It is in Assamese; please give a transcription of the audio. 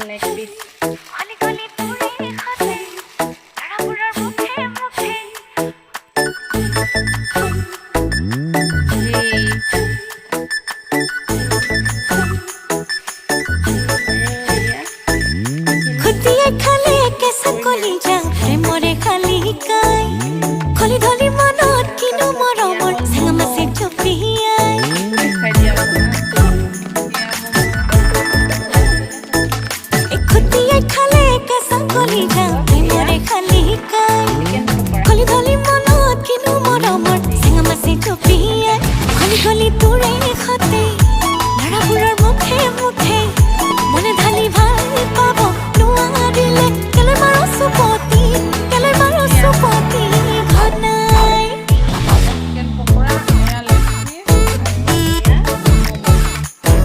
নেক পিস खुदिया खाले कैसा कोली जा रे मोरे खाली काई